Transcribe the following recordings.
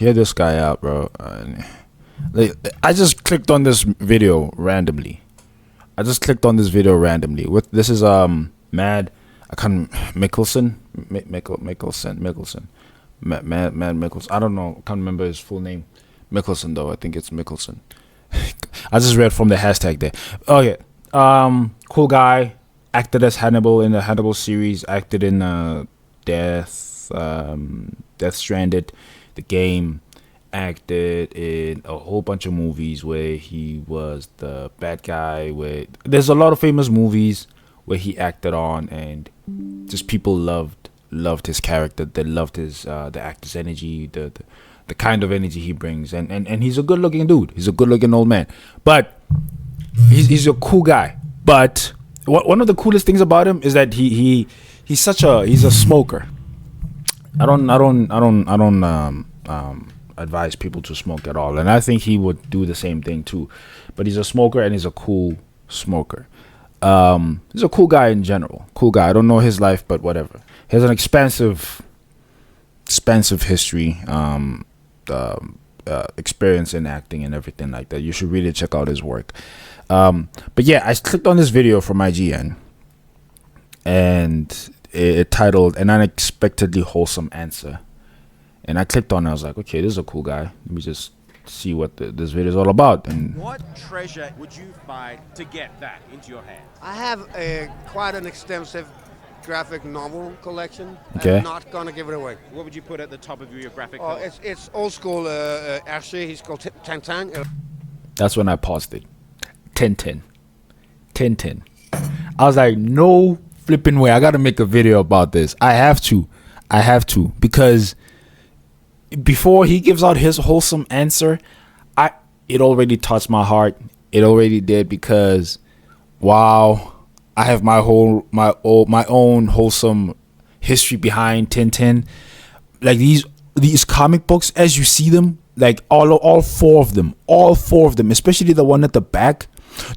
hear this guy out, bro. Like, I just clicked on this video randomly. What this is Mad I can't Mickelson. Mad Mickelson. I don't know. Can't remember his full name. Mickelson though. I think it's Mickelson. I just read from the hashtag there. Oh yeah. Cool guy. Acted as Hannibal in the Hannibal series. Acted in Death Stranded, the game. Acted in a whole bunch of movies where he was the bad guy. Where there's a lot of famous movies where he acted on, and just people loved his character. They loved his the actor's energy, the kind of energy he brings, and he's a good looking dude. He's a good looking old man, but he's a cool guy. But one of the coolest things about him is that he's a smoker. I don't advise people to smoke at all, and I think he would do the same thing too. But he's a smoker, and he's a cool smoker. He's a cool guy in general. Cool guy. I don't know his life, but whatever. He has an expensive history, experience in acting and everything like that. You should really check out his work. But yeah, I clicked on this video from IGN, and it titled "An Unexpectedly Wholesome Answer." And I clicked on it. I was like, okay, this is a cool guy. Let me just see what this video is all about. And what treasure would you find to get that into your hands? I have quite an extensive graphic novel collection. Okay. I'm not gonna give it away. What would you put at the top of your graphic Oh, novel? it's old school Hergé. He's called Tintin. that's when I paused it. Tintin. I was like, no flipping way. I got to make a video about this. I have to because before he gives out his wholesome answer, it already touched my heart. It already did, because wow, I have my own wholesome history behind Tintin. Like these comic books, as you see them, like all four of them, especially the one at the back.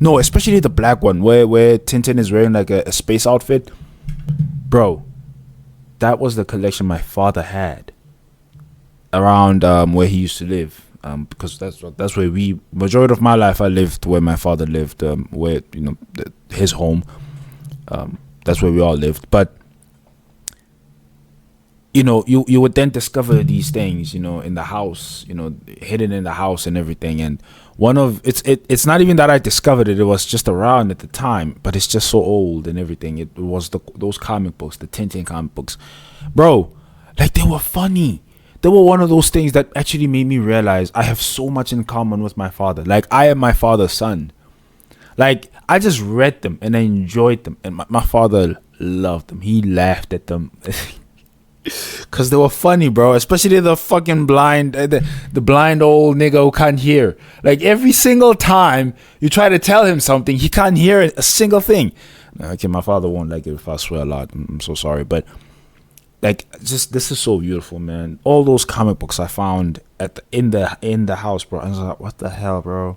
No, especially the black one where Tintin is wearing like a space outfit. Bro, that was the collection my father had around where he used to live, because that's where majority of my life I lived where my father lived, where his home, that's where we all lived. But you would then discover these things in the house, hidden in the house and everything. And it's not even that I discovered it was just around at the time, but it's just so old and everything. It was those comic books, the Tintin comic books, bro. Like, they were funny. They were one of those things that actually made me realize I have so much in common with my father. Like, I am my father's son. Like, I just read them and I enjoyed them, and my father loved them. He laughed at them because they were funny, bro. Especially the fucking blind, the blind old nigga who can't hear. Like, every single time you try to tell him something, he can't hear a single thing. Okay, my father won't like it if I swear a lot. I'm so sorry, but like, just this is so beautiful, man. All those comic books I found in the house, bro. I was like, what the hell, bro?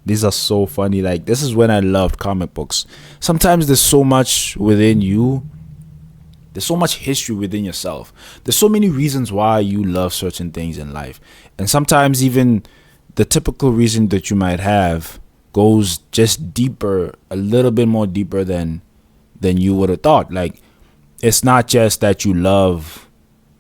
These are so funny. Like, this is when I loved comic books. Sometimes there's so much within you. There's so much history within yourself. There's so many reasons why you love certain things in life. And sometimes even the typical reason that you might have goes just deeper, a little bit more deeper than you would have thought. Like, it's not just that you love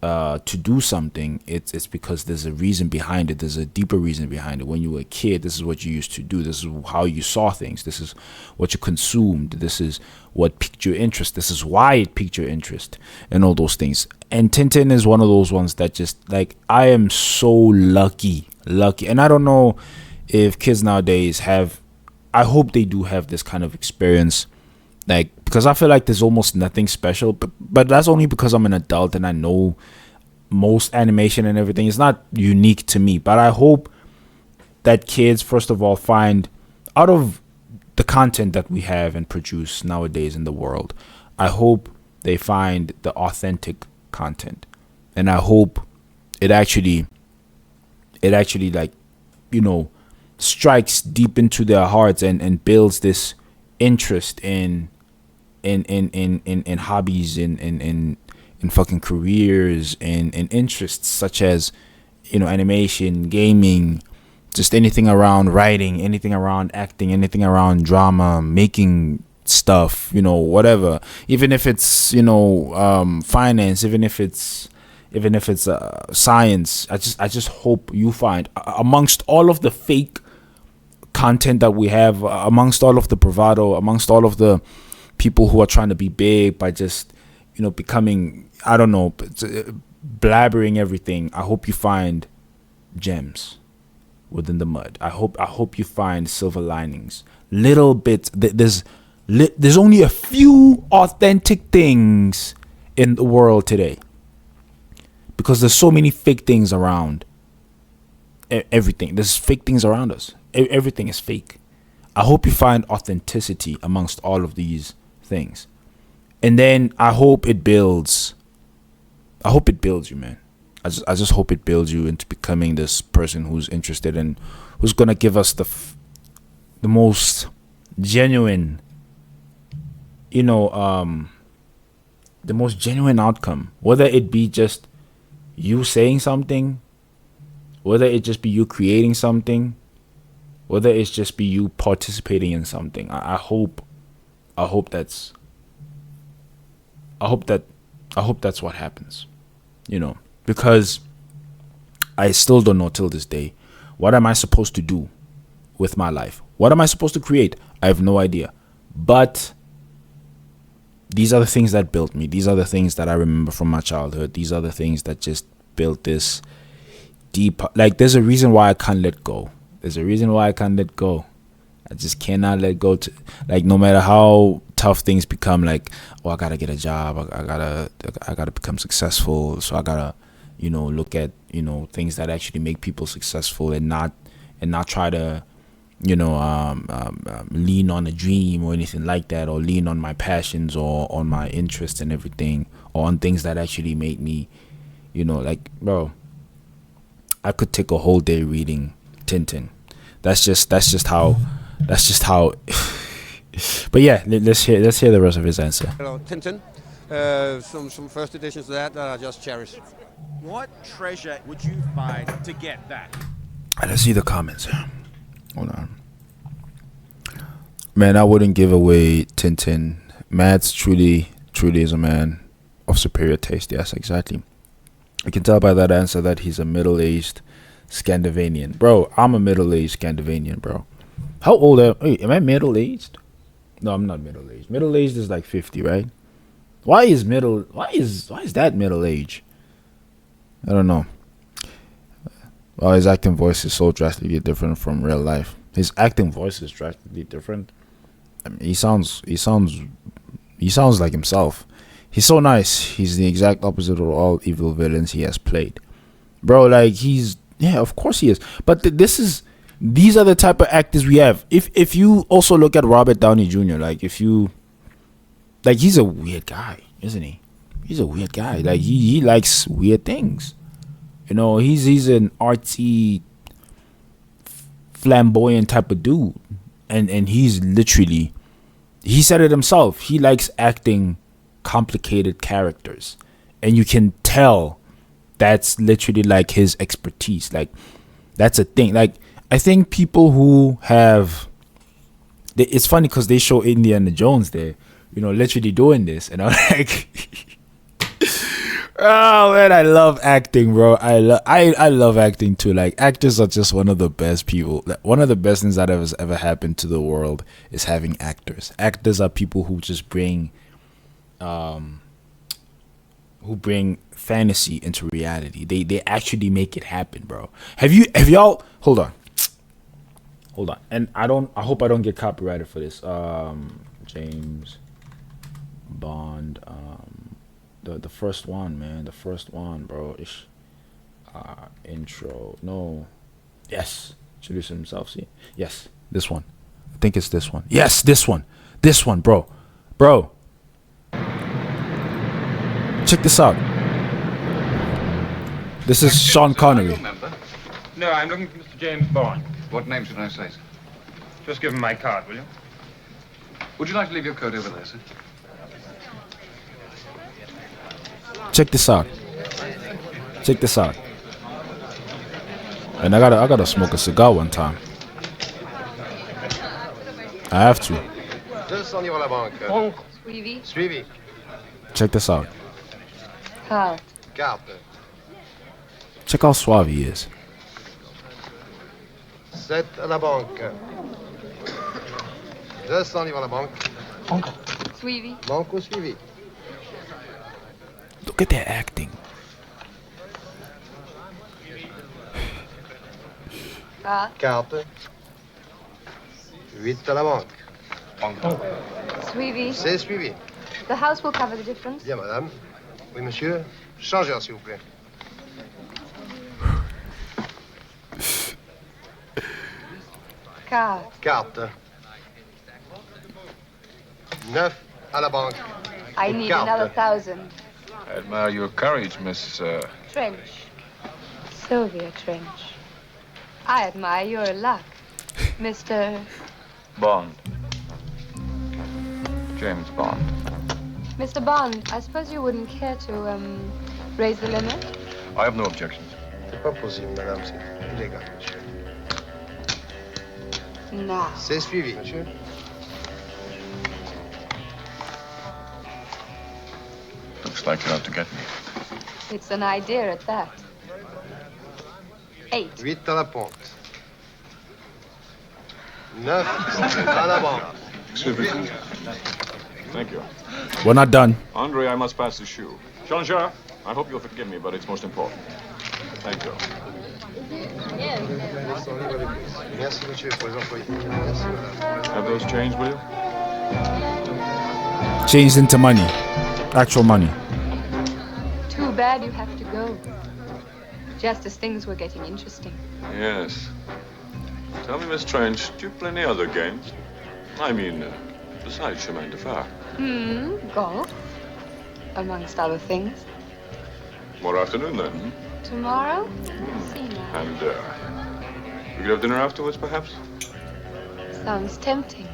to do something. It's because there's a reason behind it. There's a deeper reason behind it. When you were a kid, this is what you used to do. This is how you saw things. This is what you consumed. This is what piqued your interest. This is why it piqued your interest, and all those things. And Tintin is one of those ones that just, like, I am so lucky. And I don't know if kids nowadays have, I hope they do have this kind of experience. Like, because I feel like there's almost nothing special, but that's only because I'm an adult and I know most animation and everything is not unique to me. But I hope that kids, first of all, find, out of the content that we have and produce nowadays in the world, I hope they find the authentic content. And I hope it actually like, strikes deep into their hearts and builds this interest in hobbies, in fucking careers, and interests such as animation, gaming, just anything around writing, anything around acting, anything around drama, making stuff, whatever. Even if it's finance, even if it's science. I just hope you find, amongst all of the fake content that we have, amongst all of the bravado, amongst all of the people who are trying to be big by just becoming, I don't know, blabbering everything. I hope you find gems within the mud. I hope you find silver linings, little bits. There's only a few authentic things in the world today, because there's so many fake things around. Everything, there's fake things around us. Everything is fake. I hope you find authenticity amongst all of these things, and then I hope it builds you, man. I just hope it builds you into becoming this person who's interested in, who's gonna give us the most genuine, the most genuine outcome, whether it be just you saying something, whether it just be you creating something, whether it's just be you participating in something. I hope that's what happens, because I still don't know till this day, what am I supposed to do with my life? What am I supposed to create? I have no idea. But these are the things that built me. These are the things that I remember from my childhood. These are the things that just built this deep, like, there's a reason why I can't let go. There's a reason why I can't let go. I just cannot let go. Like, no matter how tough things become, like, oh, I gotta get a job, I gotta become successful, so I gotta look at things that actually make people successful, and not try to lean on a dream or anything like that, or lean on my passions or on my interests and everything, or on things that actually make me like, bro, I could take a whole day reading Tintin. That's just how but yeah, let's hear the rest of his answer. Hello, Tintin. Some first editions of that I just cherish. What treasure would you find to get that? Let's see the comments. Hold on. Man, I wouldn't give away Tintin. Mads truly is a man of superior taste. Yes, exactly. You can tell by that answer that he's a middle-aged Scandinavian. Bro, I'm a middle-aged Scandinavian, bro. How old am I middle-aged? No, I'm not middle-aged. Middle-aged is like 50, right? Why is that middle age? I don't know. Well, his acting voice is so drastically different from real life. His acting voice is drastically different. I mean, he sounds like himself. He's so nice. He's the exact opposite of all evil villains he has played. Bro, like, of course he is. But these are the type of actors we have. If you also look at Robert Downey Jr., like, he's a weird guy, isn't he? He's a weird guy. Like, he likes weird things. He's an artsy, flamboyant type of dude. And he's literally, he said it himself, he likes acting complicated characters. And you can tell that's literally like his expertise. Like, that's a thing. Like, I think people who have, it's funny because they show Indiana Jones there, literally doing this, and I'm like, oh man, I love acting, bro. I love acting too. Like, actors are just one of the best people. One of the best things that has ever happened to the world is having actors. Actors are people who just bring fantasy into reality. They actually make it happen, bro. Have y'all hold on, and I hope I don't get copyrighted for this. James Bond, the first one, man, bro. Intro, no, yes, introduce himself. See, yes, this one. I think it's this one. Yes, this one, bro. Check this out. This is Sean Connery. No, I'm looking for Mr. James Bond. What name should I say, sir? Just give him my card, will you? Would you like to leave your coat over there, sir? Check this out. And I gotta smoke a cigar one time. I have to. 200 livres à la banque. Suivi. Suivi. Check this out. Carte. Carte. Check how suave he is. 7 à la banque. 200 livres à la banque. Suivi. Banco suivi. Look at that acting. Carte. Carte. 8 à la banque. Suivi. C'est suivi. The house will cover the difference. Bien, madame. Oui, monsieur. Changeur, s'il vous plaît. Carte. Carte. 9 à la banque. I need Carte. another 1,000. I admire your courage, Miss, Trench. Sylvia Trench. I admire your luck, Mr. Bond. James Bond. Mr. Bond, I suppose you wouldn't care to, raise the limit? I have no objections. C'est pas possible, madame. C'est illégal, monsieur. No. C'est suivi, monsieur. Looks like you're out to get me. It's an idea at that. 8. 8 à la ponte. 9 à la banque. Excuse me. Thank you. We're not done. Andre, I must pass the shoe. Jean-Jacques, I hope you'll forgive me, but it's most important. Thank you. 200 livres de plus. Merci, monsieur, pour les employés. Merci, madame. Have those changed, will you? Changed into money. Actual money. Too bad you have to go. Just as things were getting interesting. Yes. Tell me, Miss Trench, do you play any other games? I mean, besides Chemin de Fer. Golf. Amongst other things. Tomorrow afternoon, then. Hmm? Tomorrow? See now. And, we could have dinner afterwards, perhaps? Sounds tempting.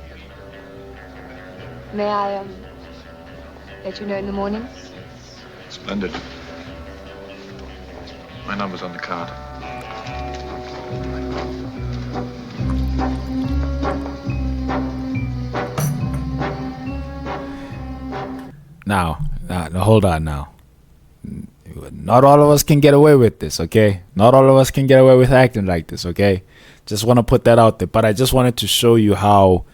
May I, let you know in the morning? Splendid. My number's on the card. Now, hold on now. Not all of us can get away with this, okay? Not all of us can get away with acting like this, okay? Just want to put that out there. But I just wanted to show you how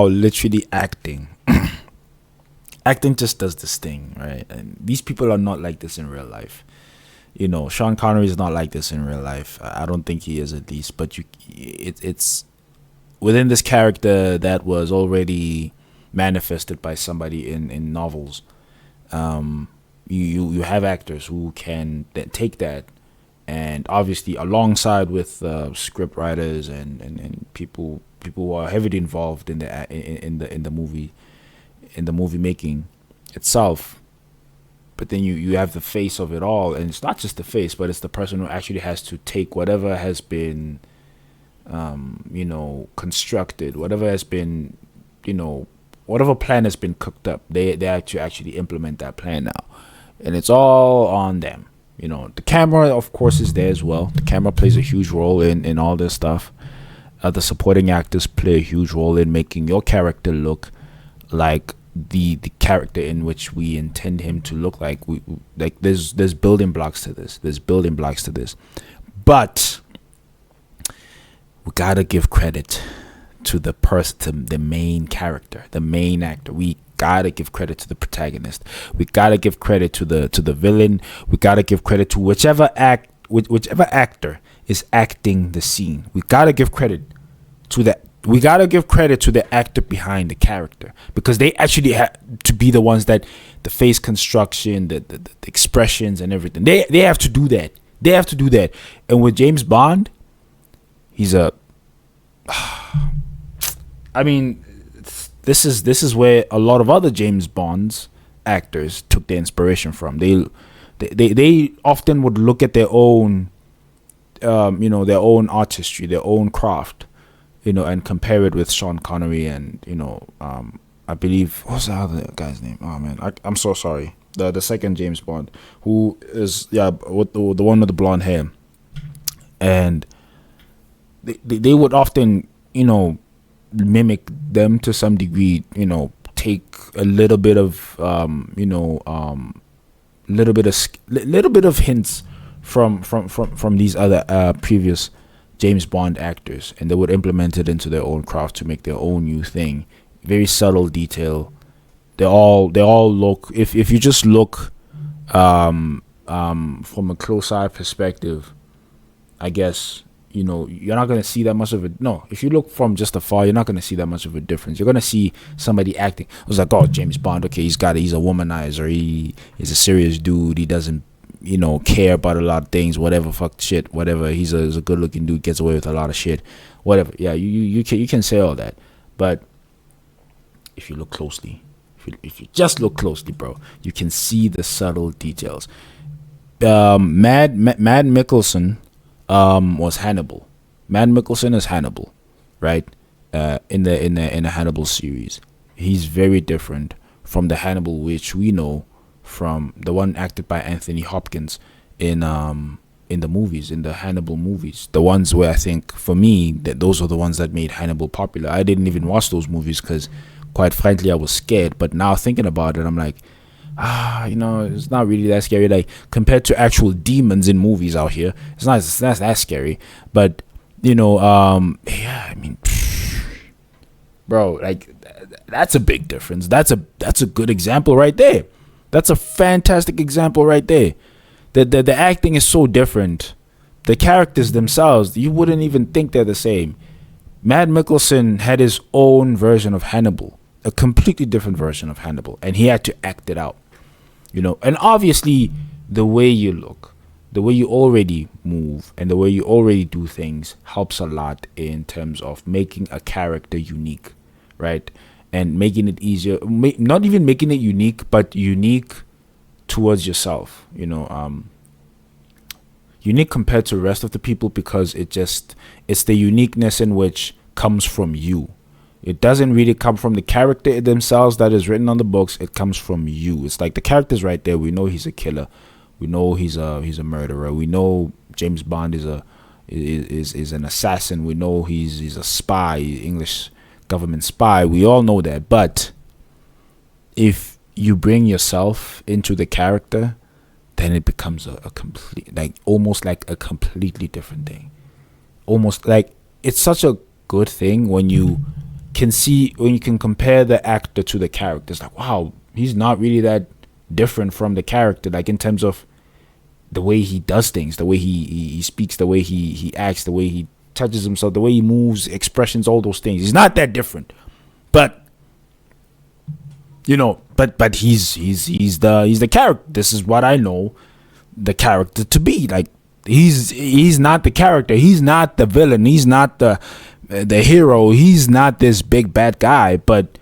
literally acting acting just does this thing, right? And these people are not like this in real life. You know, Sean Connery is not like this in real life. I don't think he is, at least. But it's within this character that was already manifested by somebody in novels. You have actors who can take that, and obviously alongside with script writers and people who are heavily involved in the movie making itself. But then you have the face of it all, and it's not just the face, but it's the person who actually has to take whatever has been constructed, whatever has been, whatever plan has been cooked up. They have to actually implement that plan now, and it's all on them. The camera, of course, is there as well. The camera plays a huge role in all this stuff. The supporting actors play a huge role in making your character look like the character in which we intend him to look like. There's building blocks to this. But we gotta give credit to the main character, the main actor. We gotta give credit to the protagonist. We gotta give credit to the villain. We gotta give credit to whichever actor is acting the scene. We gotta give credit to that. We gotta give credit to the actor behind the character, because they actually have to be the ones that the face construction, the expressions and everything. They have to do that. They have to do that. And with James Bond, he's a. I mean, this is where a lot of other James Bonds actors took their inspiration from. They often would look at their own, their own artistry, their own craft, and compare it with Sean Connery and I believe, what's the other guy's name? Oh man, I'm so sorry. The second James Bond, who is with the one with the blonde hair. and they would often, mimic them to some degree, take a little bit of little bit of hints from these other previous James Bond actors, and they would implement it into their own craft to make their own new thing. Very subtle detail. They all look, if you just look from a close eye perspective, I guess, you're not going to see that much of it. No, if you look from just afar, you're not going to see that much of a difference. You're going to see somebody acting. I was like, oh, James Bond, okay, he's a womanizer. He's a serious dude. He doesn't, care about a lot of things, whatever, fuck shit, whatever. He's a good looking dude, gets away with a lot of shit, whatever. Yeah, you can say all that. But if you look closely, if you just look closely, bro, you can see the subtle details. Mad Mikkelsen was Hannibal. Mad Mikkelsen is Hannibal, right? In the Hannibal series, he's very different from the Hannibal which we know from the one acted by Anthony Hopkins in the movies, in the Hannibal movies. The ones where I think, for me, that those are the ones that made Hannibal popular. I didn't even watch those movies because, quite frankly, I was scared. But now thinking about it, I'm like, it's not really that scary. Like, compared to actual demons in movies out here, it's not that scary. But yeah, I mean, bro, like, that's a big difference. That's a good example right there. That's a fantastic example right there. The acting is so different. The characters themselves, you wouldn't even think they're the same. Mad Mikkelsen had his own version of Hannibal, a completely different version of Hannibal, and he had to act it out. And obviously the way you look, the way you already move, and the way you already do things helps a lot in terms of making a character unique, right? And making it easier, not even making it unique, but unique towards yourself, unique compared to the rest of the people, because it's the uniqueness in which comes from you. It doesn't really come from the character themselves that is written on the books. It comes from you. It's like the character's right there. We know he's a killer. We know he's a murderer. We know James Bond is an assassin. We know he's a spy, English government spy. We all know that. But if you bring yourself into the character, then it becomes a complete, almost like a completely different thing. Almost like, it's such a good thing when you can compare the actor to the character. It's like, wow, he's not really that different from the character, like in terms of the way he does things, the way he speaks, the way he acts, the way he touches himself, the way he moves, expressions, all those things. He's not that different, but but he's the character. This is what I know the character to be. Like, he's not the character. He's not the villain. He's not the hero. He's not this big bad guy. But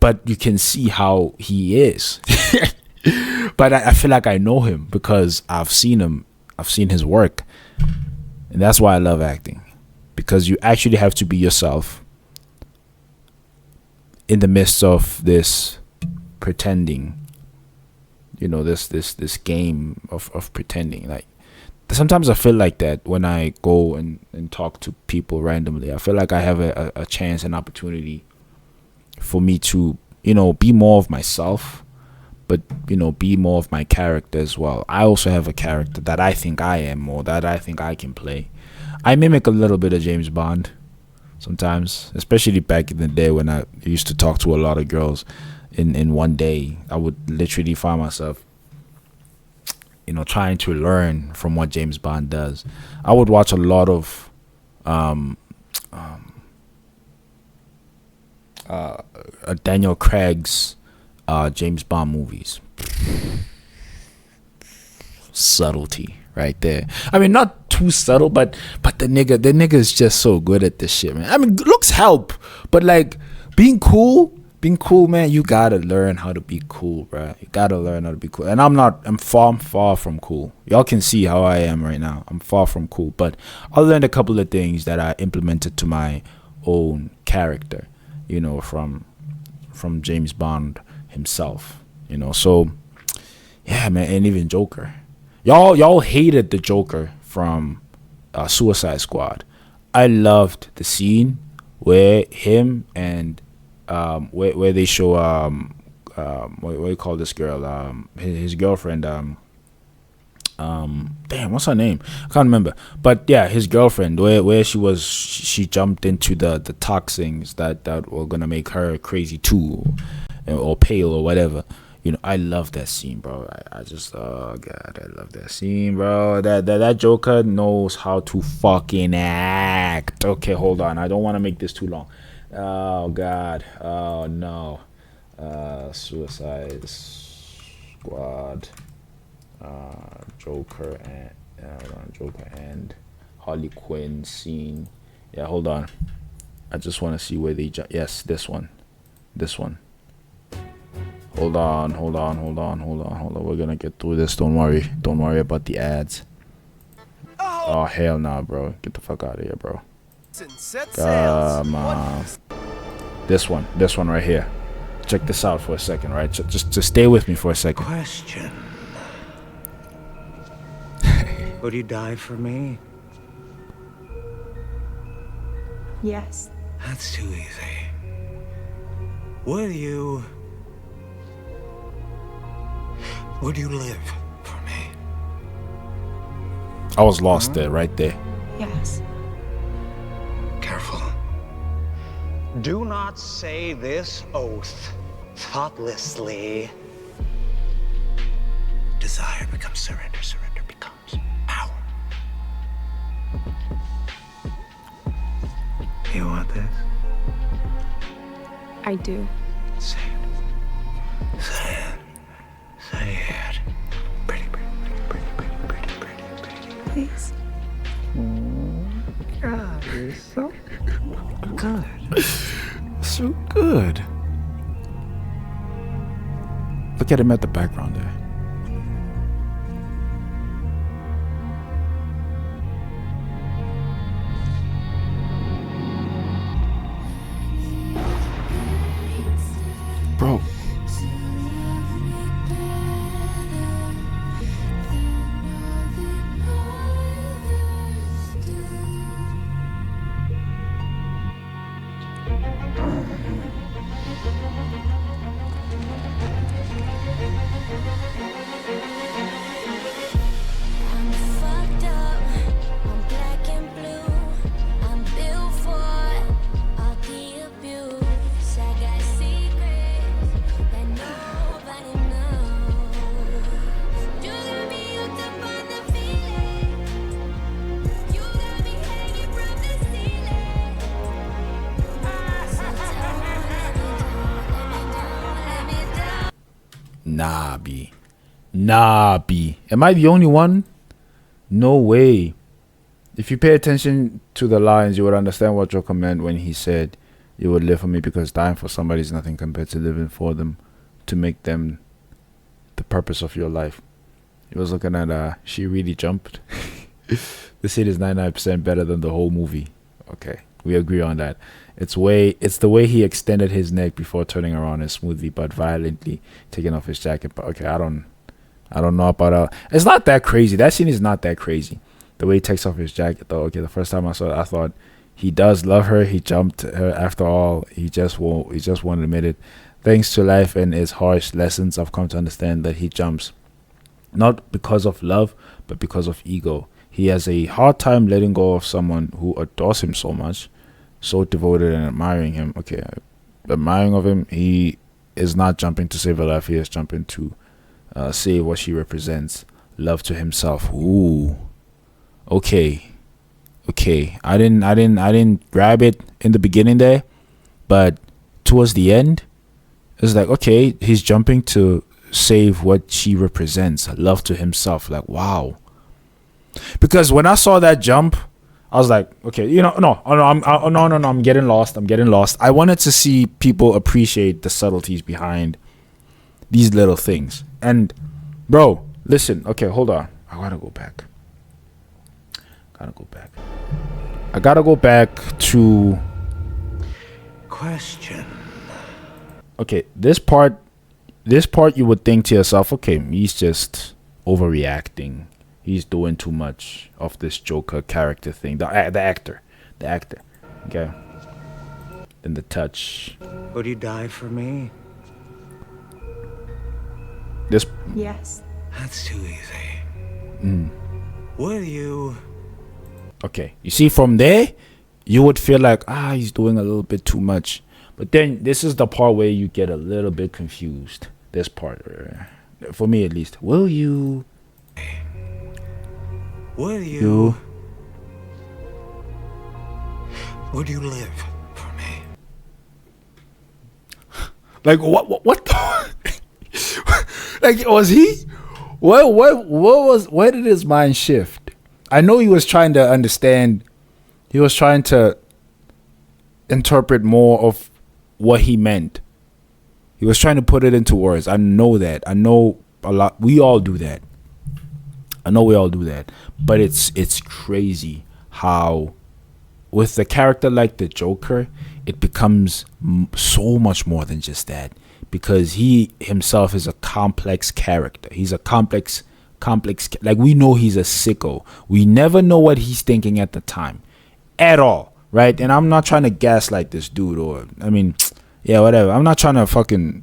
but you can see how he is. But I feel like I know him because I've seen him. I've seen his work. And that's why I love acting, because you actually have to be yourself in the midst of this pretending, this game of pretending. Like, sometimes I feel like that when I go and talk to people randomly. I feel like I have a chance, an opportunity for me to, be more of myself, but, be more of my character as well. I also have a character that I think I am, or that I think I can play. I mimic a little bit of James Bond sometimes, especially back in the day when I used to talk to a lot of girls in one day. I would literally find myself, trying to learn from what James Bond does. I would watch a lot of Daniel Craig's James Bond movies. Subtlety right there. I mean, not too subtle, but the nigga is just so good at this shit, man. I mean, looks help, but like being cool, man, you gotta learn how to be cool, bro. You gotta learn how to be cool. And I'm far from cool. Y'all can see how I am right now. I'm far from cool, but I learned a couple of things that I implemented to my own character, from James Bond himself, so yeah, man. And even Joker, Y'all hated the Joker from Suicide Squad. I loved the scene where him and where they show what do you call this girl, his girlfriend, damn, what's her name? I can't remember. But yeah, his girlfriend, where she jumped into the toxins that were gonna make her crazy too, or pale or whatever. You know, I love that scene, bro. I just, oh god, I love that scene, bro. That Joker knows how to fucking act. Okay, hold on. I don't want to make this too long. Oh god. Oh no. Suicide Squad. Joker and Harley Quinn scene. Yeah, hold on. I just want to see where they yes, this one. Hold on. We're gonna get through this. Don't worry about the ads. Oh hell nah, bro. Get the fuck out of here, bro. Come on. This one right here. Check this out for a second, right? Just stay with me for a second. Question. Would you die for me? Yes. That's too easy. Would you live for me? I was lost there, right there. Yes. Careful. Do not say this oath thoughtlessly. Desire becomes surrender. Surrender becomes power. You want this? I do. Say it. Say it. Pretty. Please. God, you're so good. So good. Look at him at the background there. Bro. Nah, B. Am I the only one? No way. If you pay attention to the lines, you would understand what Joker meant when he said, "You would live for me because dying for somebody is nothing compared to living for them, to make them the purpose of your life." He was looking at, she really jumped. The scene is 99% better than the whole movie. Okay, we agree on that. It's the way he extended his neck before turning around and smoothly but violently taking off his jacket. But okay, I don't know about it's not that crazy. That scene is not that crazy. The way he takes off his jacket though. Okay, the first time I saw it, I thought he does love her. He jumped her after all. He just won't admit it. Thanks to life and its harsh lessons, I've come to understand that he jumps not because of love, but because of ego. He has a hard time letting go of someone who adores him so much, so devoted and admiring him. Okay, admiring of him, he is not jumping to save her life. He is jumping to save what she represents. Love to himself. Ooh. Okay. I didn't grab it in the beginning there, but towards the end, it's like, okay, he's jumping to save what she represents. Love to himself. Like, wow. Because when I saw that jump, I was like, okay, I'm getting lost. I wanted to see people appreciate the subtleties behind these little things. And bro, listen, okay, hold on. I gotta go back to Question. Okay, this part you would think to yourself, okay, he's just overreacting he's doing too much of this Joker character thing. The actor. Okay. Then the touch. Would you die for me? This. Yes. That's too easy. Will you? Okay. You see, from there, you would feel like, he's doing a little bit too much. But then this is the part where you get a little bit confused. This part, for me at least. Will you? Will you? Would you live for me? Like what the like, was he where did his mind shift? I know he was trying to understand, he was trying to interpret more of what he meant. He was trying to put it into words. I know that. I know a lot. We all do that. I know we all do that. But it's crazy how with a character like the Joker, it becomes so much more than just that, because he himself is a complex character. He's a complex, like, we know he's a sicko. We never know what he's thinking at the time at all, right? And I'm not trying to gaslight this dude, or, I mean, yeah, whatever. I'm not trying to fucking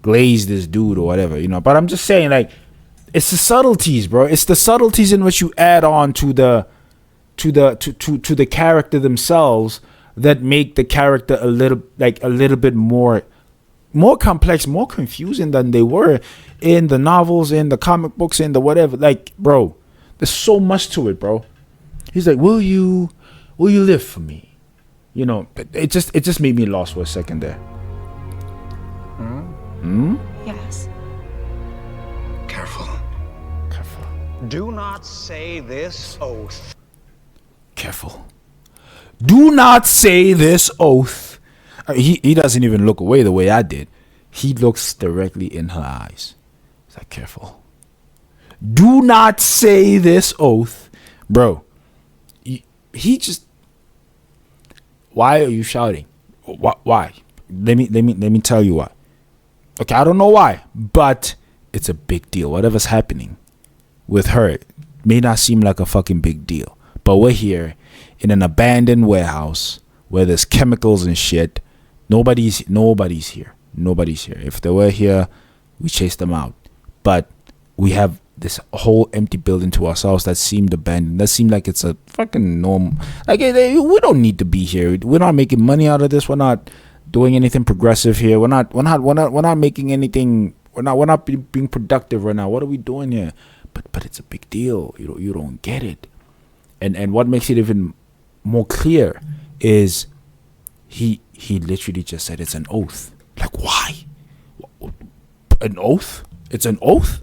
glaze this dude or whatever, you know, but I'm just saying, like, it's the subtleties, bro. It's the subtleties in which you add on to the character themselves that make the character a little bit more complex, more confusing than they were in the novels, in the comic books, in the whatever. Like, bro, there's so much to it, bro. He's like, will you live for me? You know, it just made me lost for a second there. Yes. Careful. Do not say this oath. Careful. Do not say this oath. He doesn't even look away the way I did. He looks directly in her eyes. He's like, careful. Do not say this oath. Bro, he just... Why are you shouting? Why? Let me tell you why. Okay, I don't know why, but it's a big deal. Whatever's happening with her may not seem like a fucking big deal, but we're here in an abandoned warehouse where there's chemicals and shit. Nobody's here. If they were here, we chased them out. But we have this whole empty building to ourselves that seemed abandoned. That seemed like it's a fucking normal. Like, we don't need to be here. We're not making money out of this. We're not doing anything progressive here. We're not making anything. We're not being productive right now. What are we doing here? But it's a big deal. You don't get it. And what makes it even more clear is he literally just said it's an oath. Like, why? An oath? It's an oath?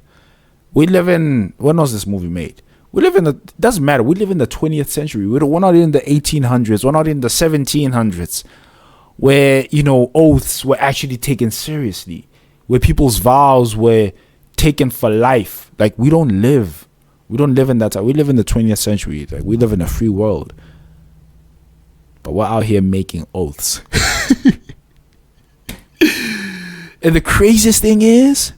We live in, when was this movie made? We live in it doesn't matter. We live in the 20th century. We're not in the 1800s. We're not in the 1700s where, you know, oaths were actually taken seriously, where people's vows were taken for life. Like, we don't live in that time. We live in the 20th century. Like, we live in a free world. But we're out here making oaths. And the craziest thing is,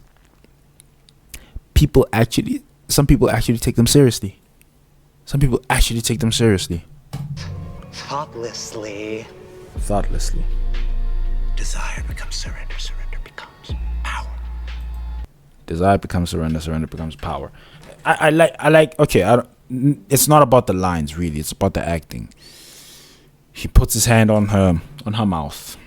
some people actually take them seriously. Thoughtlessly. Desire becomes surrender. Surrender becomes power. Desire becomes surrender. Surrender becomes power. I like. Okay, it's not about the lines really. It's about the acting. He puts his hand on her mouth,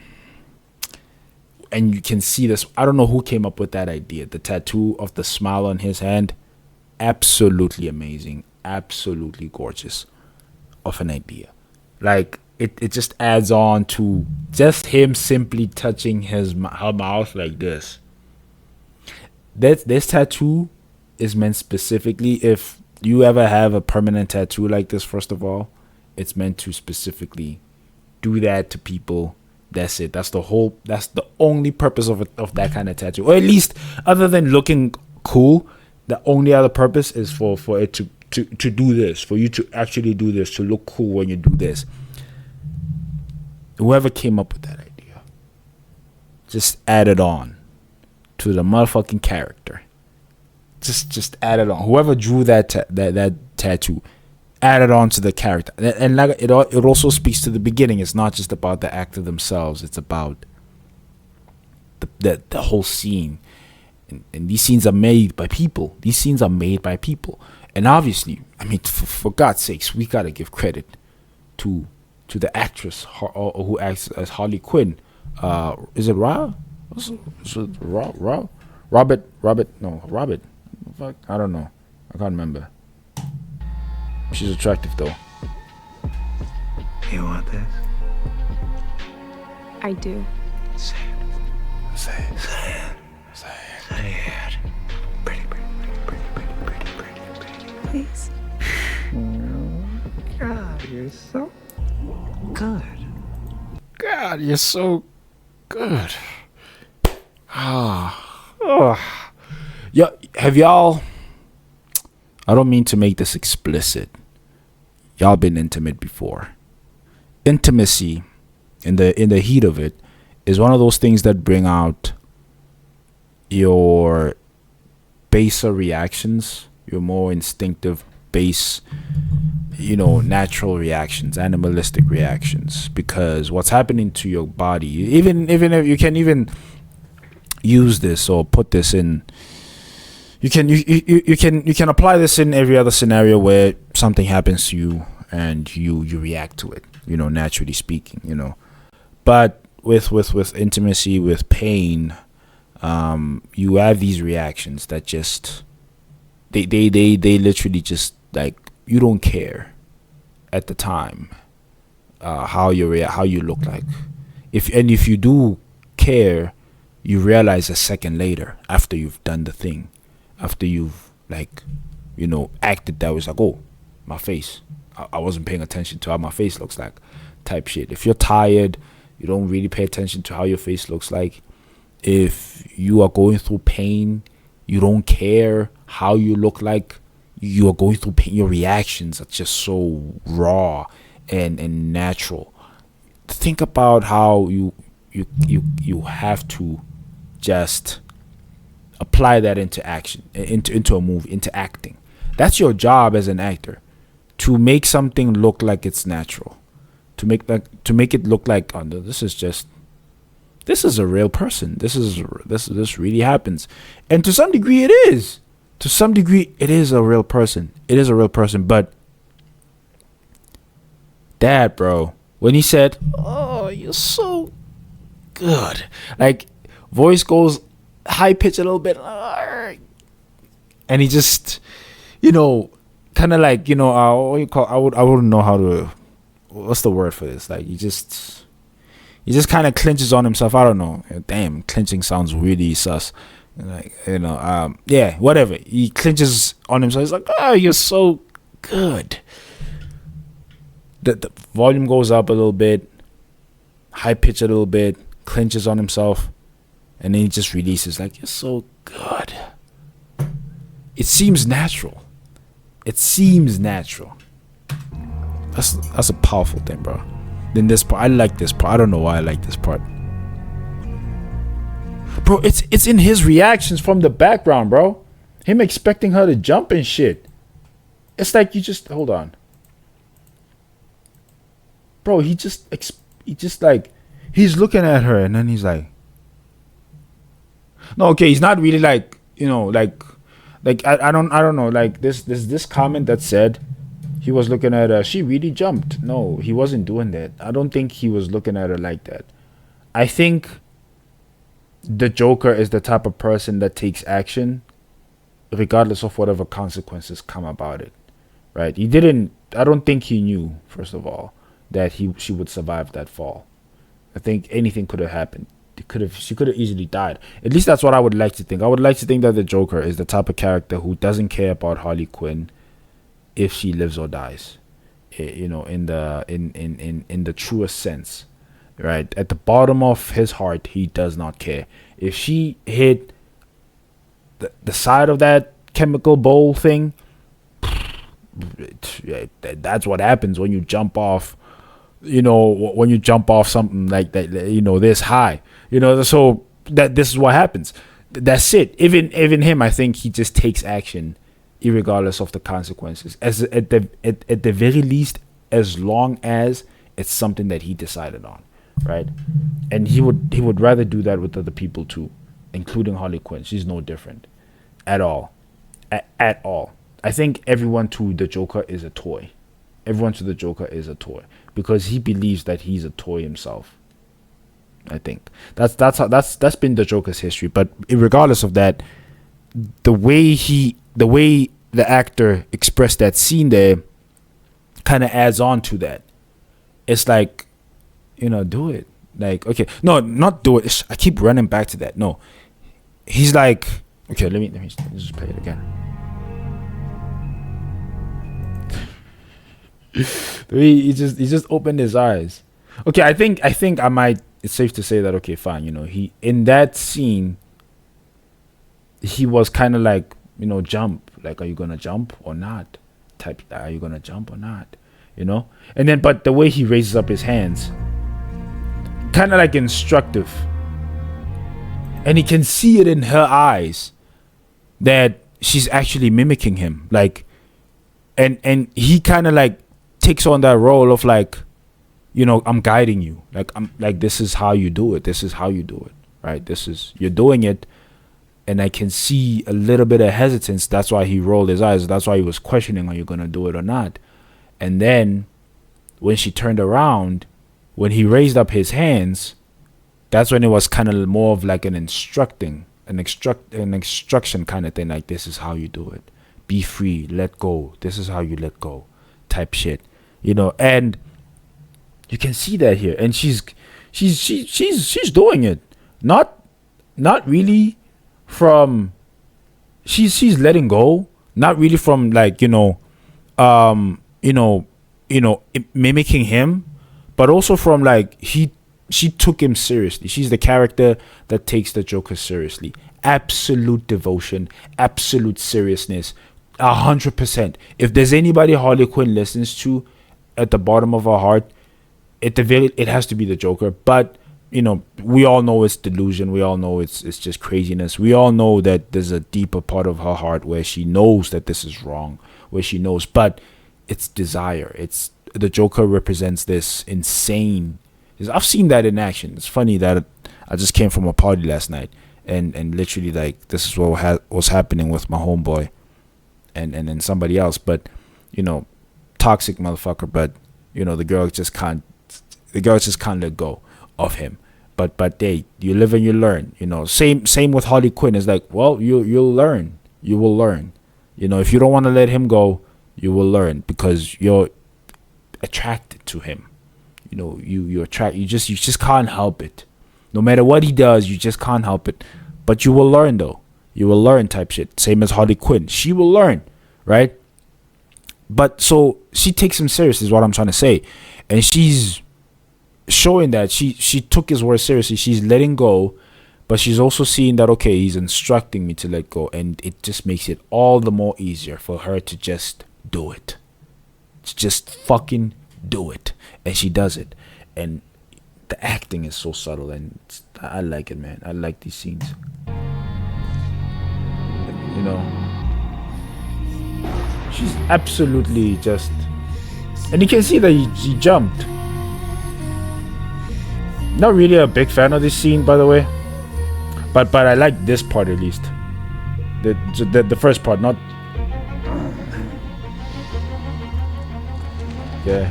and you can see this. I don't know who came up with that idea. The tattoo of the smile on his hand, absolutely amazing, absolutely gorgeous of an idea. Like, it just adds on to just him simply touching her mouth like this. This tattoo is meant specifically, if you ever have a permanent tattoo like this, first of all, it's meant to specifically do that to people. That's it. That's the only purpose of that kind of tattoo. Or at least, other than looking cool, the only other purpose is for it to do this, for you to actually do this, to look cool when you do this. Whoever came up with that idea just added on to the motherfucking character. just added on. Whoever drew that that tattoo added on to the character, and like it also speaks to the beginning. It's not just about the actor themselves. It's about the whole scene, and these scenes are made by people. These scenes are made by people, and obviously, I mean, for God's sakes, we gotta give credit to the actress who acts as Harley Quinn. Is it Ra? Is it Ra? Robert? No, Robert. Fuck, I don't know. I can't remember. She's attractive though. You want this? I do. Say it. Say it. Say it. Say it. Say it. Pretty, pretty, pretty, pretty, pretty, pretty, pretty. Please. God, you're so good. God, you're so good. Oh. Yeah, have y'all? I don't mean to make this explicit. Y'all been intimate before. Intimacy, in the heat of it, is one of those things that bring out your baser reactions, your more instinctive, base, natural reactions, animalistic reactions. Because what's happening to your body, even if you can even use this or put this in. You can apply this in every other scenario where something happens to you and you react to it, naturally speaking, But with intimacy, with pain, you have these reactions that just they literally just like you don't care at the time how you look like. If you do care, you realize a second later after you've done the thing. After you've acted that was like, oh, my face. I wasn't paying attention to how my face looks like, type shit. If you're tired, you don't really pay attention to how your face looks like. If you are going through pain, you don't care how you look like. You are going through pain. Your reactions are just so raw and natural. Think about how you have to just apply that into action, into a movie, into acting. That's your job as an actor, to make something look like it's natural, to make it look like, oh, no, this is a real person. This really happens, and to some degree it is. To some degree it is a real person. It is a real person. But that, bro, when he said, "Oh, you're so good," like voice goes high pitch a little bit, and he just kind of like what you call, I wouldn't know how to, what's the word for this, like he just kind of clenches on himself. I don't know, damn, clenching sounds really sus, like yeah, whatever, he clenches on himself. He's like, oh, you're so good. The volume goes up a little bit, high pitch a little bit, clenches on himself. And then he just releases like, you're so good. It seems natural. That's a powerful thing, bro. Then this part, I like this part. I don't know why I like this part. Bro, it's in his reactions from the background, bro. Him expecting her to jump and shit. It's like you just, hold on. Bro, he just like, he's looking at her and then he's like, no, okay, he's not really like, I don't know, like this comment that said he was looking at her, she really jumped. No, he wasn't doing that. I don't think he was looking at her like that. I think the Joker is the type of person that takes action regardless of whatever consequences come about it, right? I don't think he knew, first of all, that she would survive that fall. I think anything could have happened. She could have easily died. At least that's what I would like to think. I would like to think that the Joker is the type of character who doesn't care about Harley Quinn if she lives or dies. In the truest sense, right? At the bottom of his heart, he does not care. If she hit the side of that chemical bowl thing, that's what happens when you jump off. When you jump off something like that, this high. So that this is what happens. that's it. Even him, I think he just takes action, irregardless of the consequences. As at the very least, as long as it's something that he decided on, right? And he would rather do that with other people too, including Harley Quinn. She's no different, at all, at all. I think everyone to the Joker is a toy. Everyone to the Joker is a toy because he believes that he's a toy himself. I think that's been the Joker's history. But regardless of that, the way the actor expressed that scene there kind of adds on to that. It's like, do it. Like, okay, no, not do it. I keep running back to that. No, he's like, okay, let me just play it again. he just opened his eyes. Okay, I think I might. It's safe to say that, okay, fine. He in that scene, he was kind of like, jump. Like, are you gonna jump or not? Type. Are you gonna jump or not? And then, but the way he raises up his hands, kind of like instructive, and he can see it in her eyes that she's actually mimicking him. Like, and he kind of like takes on that role of like, I'm guiding you. Like, I'm like, this is how you do it. This is how you do it. Right? You're doing it. And I can see a little bit of hesitance. That's why he rolled his eyes. That's why he was questioning, are you going to do it or not? And then when she turned around, when he raised up his hands, that's when it was kind of more of like an instruction kind of thing. Like, this is how you do it. Be free. Let go. This is how you let go type shit. And you can see that here. And she's doing it. Not really from she's letting go, not really from like mimicking him, but also from like she took him seriously. She's the character that takes the Joker seriously. Absolute devotion, absolute seriousness, 100%. If there's anybody Harley Quinn listens to at the bottom of her heart, it has to be the Joker. But we all know it's delusion. We all know it's just craziness. We all know that there's a deeper part of her heart where she knows that this is wrong, where she knows, but it's desire. It's the Joker represents this insane. I've seen that in action. It's funny that I just came from a party last night, and literally like this is what was happening with my homeboy, and somebody else. But toxic motherfucker. But the girl just can't let go of him. But you live and you learn. Same with Harley Quinn. It's like, well, you'll learn. You will learn. If you don't want to let him go, you will learn because you're attracted to him. You just can't help it. No matter what he does, you just can't help it. But you will learn though. You will learn type shit. Same as Harley Quinn. She will learn, right? But so she takes him serious is what I'm trying to say. And she's showing that she took his word seriously. She's letting go, but she's also seeing that, okay, he's instructing me to let go, and it just makes it all the more easier for her to just do it. To just fucking do it. And she does it. And the acting is so subtle, and I like it, man. I like these scenes. She's absolutely just, and you can see that he jumped. Not really a big fan of this scene, by the way, but I like this part at least. The first part, not. Yeah.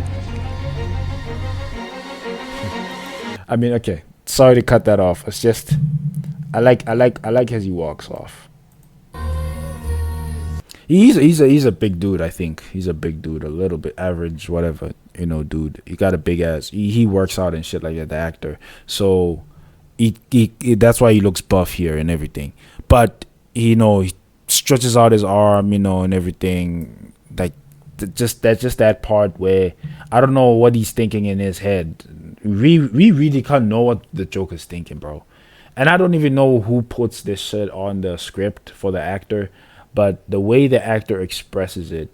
I mean, okay. Sorry to cut that off. It's just, I like as he walks off. He's a big dude. I think he's a big dude, a little bit average, whatever. Dude. He got a big ass. He works out and shit like that. The actor. So he that's why he looks buff here and everything. But he stretches out his arm, and everything. Like just that part where I don't know what he's thinking in his head. We really can't know what the Joker's thinking, bro. And I don't even know who puts this shit on the script for the actor. But the way the actor expresses it,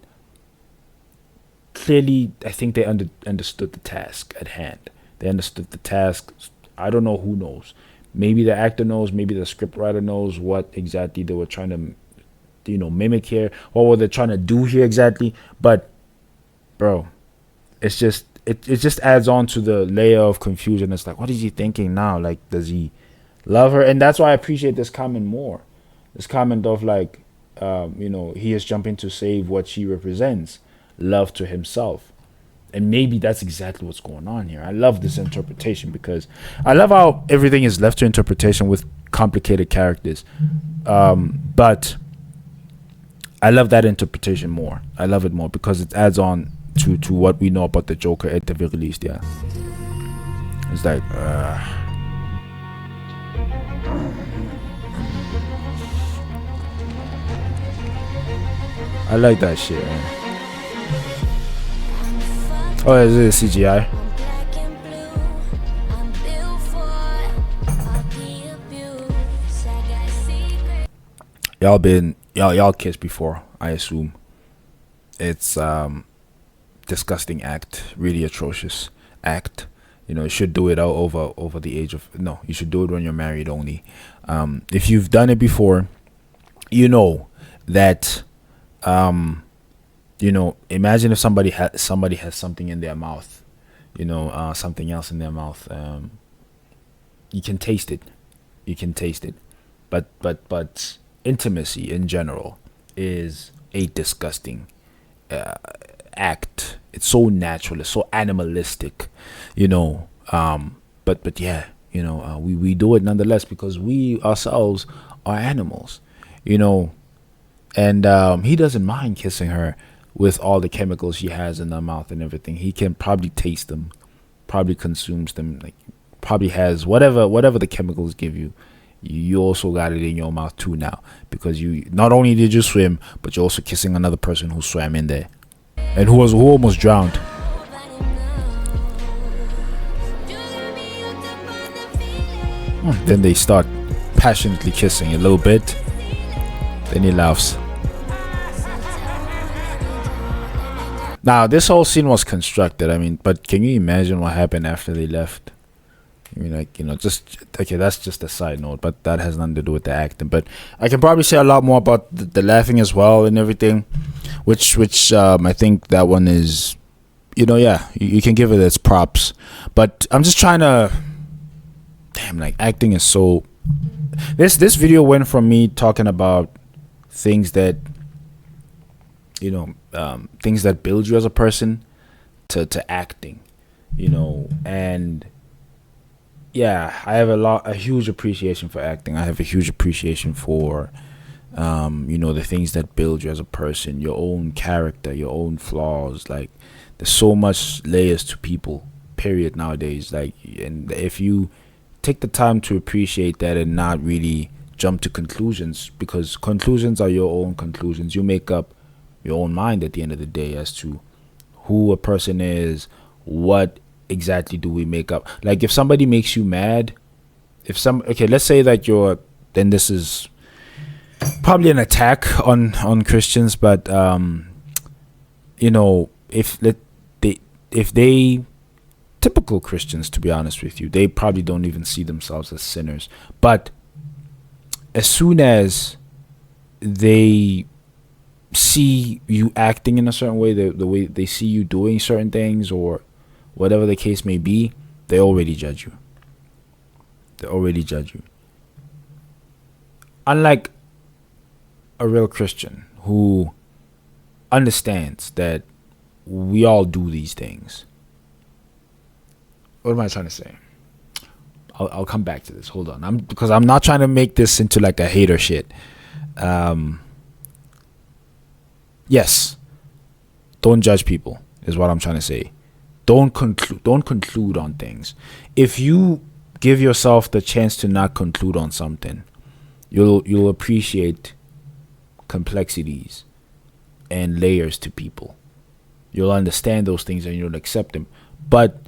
clearly, I think they understood the task at hand. They understood the task. I don't know, who knows. maybe the actor knows, maybe the scriptwriter knows what exactly they were trying to, mimic here. What were they trying to do here exactly? But, bro, it's just, it just adds on to the layer of confusion. It's like, what is he thinking now? Like, does he love her? And that's why I appreciate this comment more. This comment of like, he is jumping to save what she represents, love to himself. And maybe that's exactly what's going on here. I love this interpretation because I love how everything is left to interpretation with complicated characters. But I love that interpretation more. I love it more because it adds on to what we know about the Joker at the very least. Yeah, it's like I like that shit, man. Oh, is it CGI? Y'all kissed before, I assume. It's disgusting act, really atrocious act. You should do it over the age of you should do it when you're married only. If you've done it before, you know that imagine if somebody has something in their mouth, something else in their mouth. You can taste it, but intimacy in general is a disgusting act. It's so natural, it's so animalistic, but yeah, we do it nonetheless because we ourselves are animals, and he doesn't mind kissing her with all the chemicals she has in her mouth and everything. He can probably taste them, probably consumes them, like probably has whatever the chemicals give you. You also got it in your mouth too now, because you not only did you swim, but you're also kissing another person who swam in there and who almost drowned. Then they start passionately kissing a little bit. Then he laughs. Now, this whole scene was constructed. But can you imagine what happened after they left? That's just a side note, but that has nothing to do with the acting. But I can probably say a lot more about the laughing as well and everything, which I think that one is, you can give it its props. But I'm just trying to, acting is so. This video went from me talking about things that, things that build you as a person to acting, and yeah, I have a huge appreciation for acting. I have a huge appreciation for the things that build you as a person, your own character, your own flaws. Like, there's so much layers to people, period, nowadays. And if you take the time to appreciate that and not really jump to conclusions, because conclusions are your own conclusions. You make up your own mind at the end of the day as to who a person is, what exactly do we make up. Like, if somebody makes you mad, let's say that then this is probably an attack on Christians, but if they typical Christians, to be honest with you, they probably don't even see themselves as sinners, but as soon as they see you acting in a certain way, the way they see you doing certain things or whatever the case may be, they already judge you. Unlike a real Christian who understands that we all do these things. What am I trying to say? I'll come back to this. Hold on. Because I'm not trying to make this into like a hater shit. Yes, don't judge people is what I'm trying to say. Don't conclude on things. If you give yourself the chance to not conclude on something, you'll appreciate complexities and layers to people. You'll understand those things and you'll accept them. But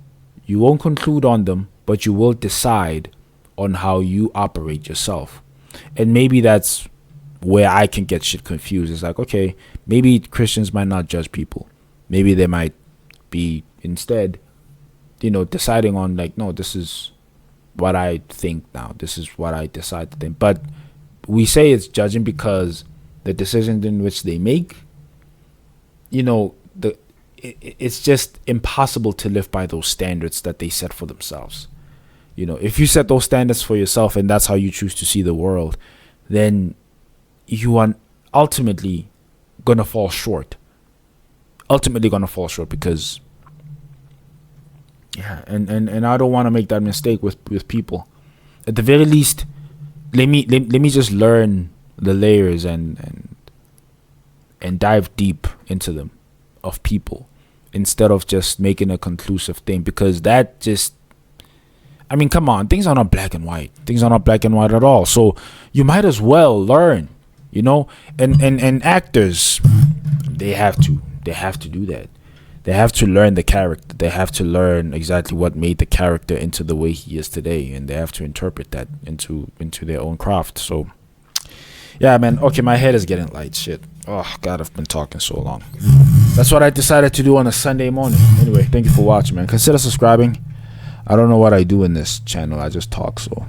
you won't conclude on them, but you will decide on how you operate yourself. And maybe that's where I can get shit confused. It's like, okay, maybe Christians might not judge people. Maybe they might be instead, deciding on like, no, this is what I think now. This is what I decide to think. But we say it's judging because the decisions in which they make, you know, it's just impossible to live by those standards that they set for themselves. You know, if you set those standards for yourself and that's how you choose to see the world, then you are ultimately gonna fall short. Because yeah, and I don't want to make that mistake with people. At the very least, let me just learn the layers and dive deep into them of people instead of just making a conclusive thing, because that just, I mean, come on, things are not black and white. Things are not black and white at all. So you might as well learn, you know, and actors, they have to do that. They have to learn the character. They have to learn exactly what made the character into the way he is today, and they have to interpret that into their own craft. So yeah, man. Okay, my head is getting light. Shit. Oh God, I've been talking so long. That's what I decided to do on a Sunday morning. Anyway, thank you for watching, man. Consider subscribing. I don't know what I do in this channel. I just talk, so